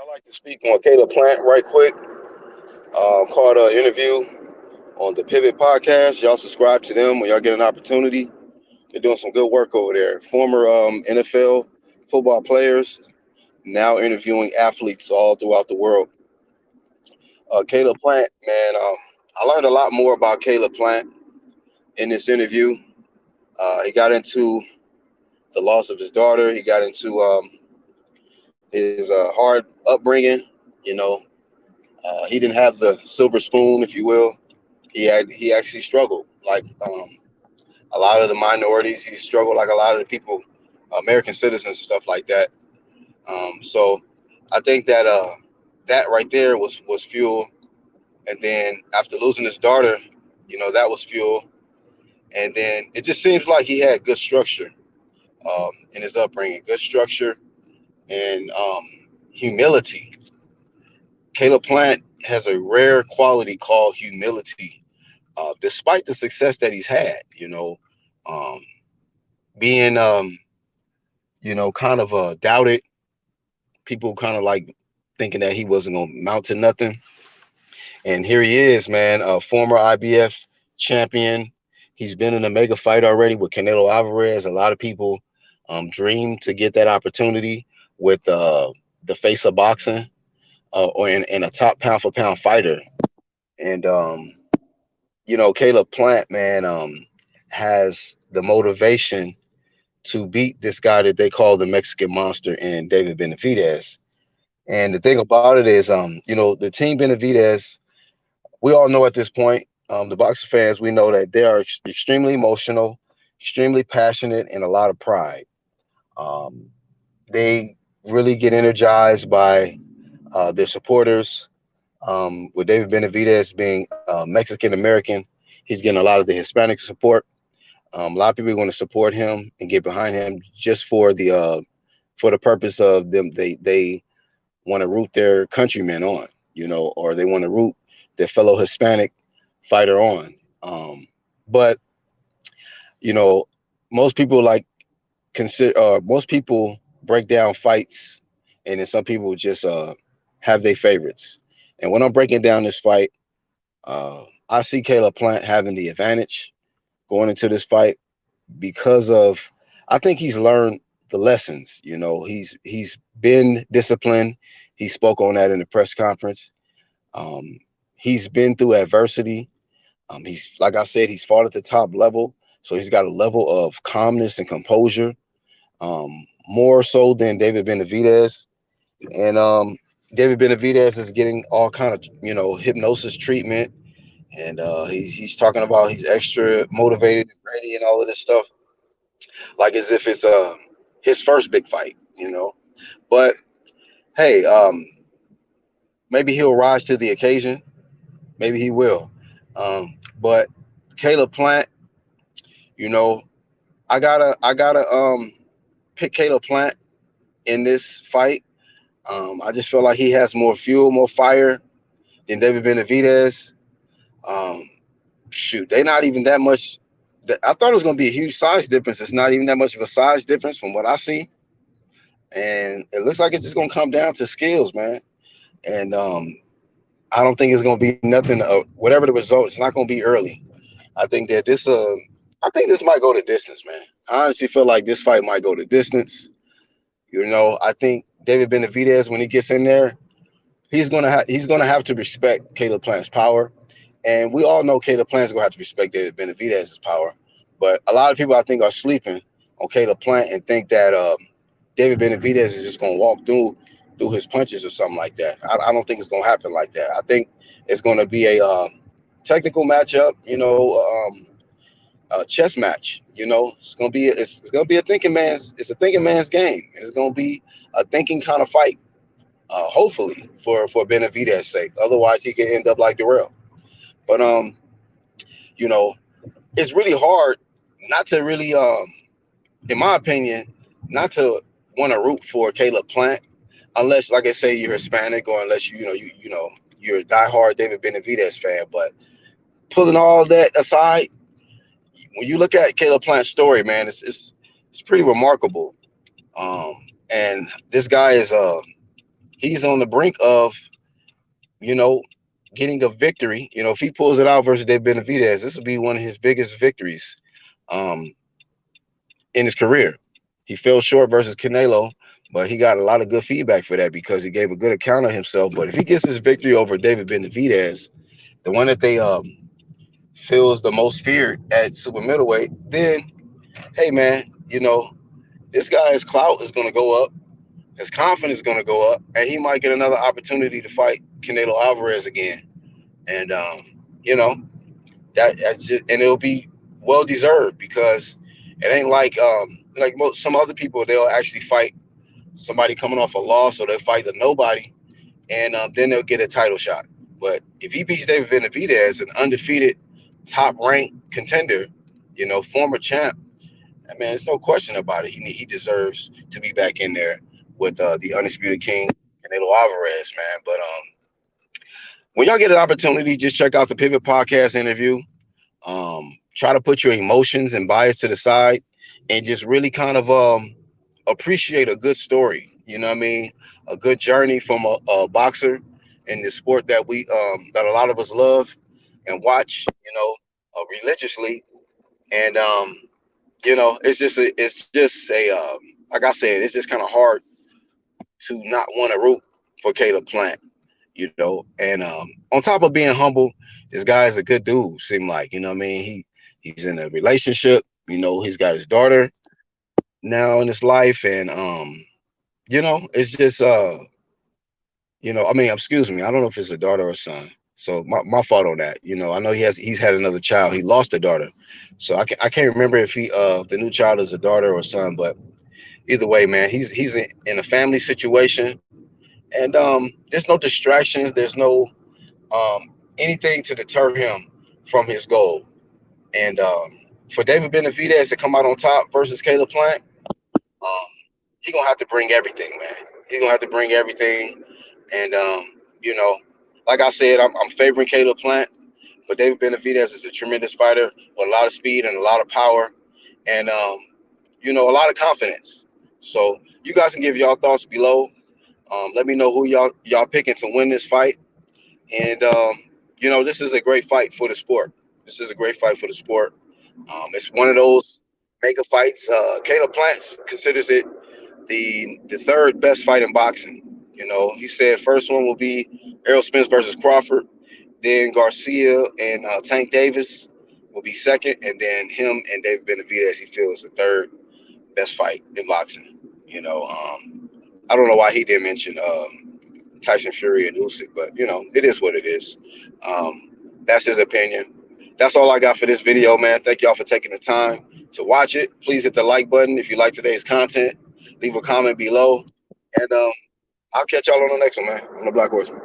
I'd like to speak on Caleb Plant right quick. Called an interview on the Pivot Podcast. Y'all subscribe to them when y'all get an opportunity. They're doing some good work over there. Former NFL football players now interviewing athletes all throughout the world. Caleb Plant, man, I learned a lot more about Caleb Plant in this interview. He got into the loss of his daughter. He got into his hard upbringing. You know, he didn't have the silver spoon, if you will. He actually struggled like a lot of the minorities. He struggled like a lot of the people, American citizens and stuff like that. So I think that that right there was fuel. And then after losing his daughter, that was fuel. And then it just seems like he had good structure in his upbringing, good structure and humility. Caleb Plant has a rare quality called humility. Despite the success that he's had, um, being kind of doubted, people kind of like thinking that he wasn't gonna mount to nothing. And here he is, man, a former IBF champion. He's been in a mega fight already with Canelo Alvarez. A lot of people dream to get that opportunity with the face of boxing or in a top pound for pound fighter. And Caleb Plant, man, has the motivation to beat this guy that they call the Mexican Monster in David Benavidez. And the thing about it is, the team Benavidez, we all know at this point, the boxing fans, we know that they are extremely emotional, extremely passionate, and a lot of pride. Um, they really get energized by their supporters. With David Benavidez being Mexican American, he's getting a lot of the Hispanic support. A lot of people are going to support him and get behind him just for the purpose of them. They want to root their countrymen on, or they want to root their fellow Hispanic fighter on. But you know, most people like consider most people break down fights, and then some people just have their favorites. And when I'm breaking down this fight, I see Caleb Plant having the advantage going into this fight because of I think he's learned the lessons. He's been disciplined. He spoke on that in the press conference. Um, he's been through adversity. He's like I said, he's fought at the top level, so he's got a level of calmness and composure, um, more so than David Benavidez. And David Benavidez is getting all kind of hypnosis treatment, and he's talking about he's extra motivated and ready and all of this stuff, like as if it's his first big fight. But hey, maybe he'll rise to the occasion. Maybe he will. But Caleb Plant, you know, I gotta pick Caleb Plant in this fight. I just feel like he has more fuel, more fire than David Benavidez. Um, Shoot, they not even that much. I thought it was going to be a huge size difference. It's not even that much of a size difference from what I see, and it looks like it's just going to come down to skills, man. And I don't think it's going to be nothing. Whatever the result, it's not going to be early. I think that I think this might go to distance, man. I honestly feel like this fight might go to distance. I think David Benavidez, when he gets in there, he's gonna have to respect Caleb Plant's power, and we all know Caleb Plant's gonna have to respect David Benavidez's power. But a lot of people I think are sleeping on Caleb Plant and think that David Benavidez is just gonna walk through his punches or something like that. I don't think it's gonna happen like that. I think it's gonna be a technical matchup. A chess match. It's gonna be a thinking man's game. It's gonna be a thinking kind of fight. Hopefully for Benavidez's sake. Otherwise, he could end up like Durrell. But you know, it's really hard not to really, in my opinion, not to want to root for Caleb Plant unless, like I say, you're Hispanic or unless you're a diehard David Benavidez fan. But pulling all that aside, when you look at Caleb Plant's story, man, it's pretty remarkable. Um, and this guy is he's on the brink of, you know, getting a victory. You know, if he pulls it out versus Dave Benavidez, this will be one of his biggest victories um, in his career. He fell short versus Canelo, but he got a lot of good feedback for that because he gave a good account of himself. But if he gets his victory over David Benavidez, the one that they feels the most feared at super middleweight, then hey man, you know, this guy's clout is going to go up, his confidence is going to go up, and he might get another opportunity to fight Canelo Alvarez again. And you know, that's just, and it'll be well deserved because it ain't like most, some other people, they'll actually fight somebody coming off a loss, or they'll fight a nobody, and then they'll get a title shot. But if he beats David Benavidez, an undefeated, top-ranked contender, you know, former champ, man, there's no question about it. He deserves to be back in there with the undisputed king, Canelo Alvarez, man. But when y'all get an opportunity, just check out the Pivot Podcast interview. Try to put your emotions and bias to the side, and just really kind of appreciate a good story. You know what I mean? A good journey from a boxer in the sport that we that a lot of us love and watch. You know, religiously, and you know, it's just a like I said, it's just kind of hard to not want to root for Caleb Plant. You know, and on top of being humble, this guy is a good dude. Seem like, you know what I mean? He's in a relationship. You know, he's got his daughter now in his life, and you know, it's just you know, I mean, excuse me, I don't know if it's a daughter or a son. So my fault on that. You know, I know he's had another child. He lost a daughter, so I can't remember if the new child is a daughter or a son. But either way, man, he's in a family situation, and there's no distractions. There's no um, anything to deter him from his goal. And for David Benavidez to come out on top versus Caleb Plant, um, he gonna have to bring everything, man. He's gonna have to bring everything. And you know, like I said, I'm favoring Caleb Plant, but David Benavidez is a tremendous fighter with a lot of speed and a lot of power, and you know, a lot of confidence. So you guys can give y'all thoughts below. Let me know who y'all picking to win this fight. And you know, this is a great fight for the sport. This is a great fight for the sport. It's one of those mega fights. Caleb Plant considers it the third best fight in boxing. You know, he said first one will be Errol Spence versus Crawford, then Garcia and Tank Davis will be second, and then him and David Benavidez he feels the third best fight in boxing. You know, I don't know why he didn't mention Tyson Fury and Usyk, but you know, it is what it is. That's his opinion. That's all I got for this video, man. Thank y'all for taking the time to watch it. Please hit the like button if you like today's content. Leave a comment below, and I'll catch y'all on the next one, man. I'm the Black Horseman.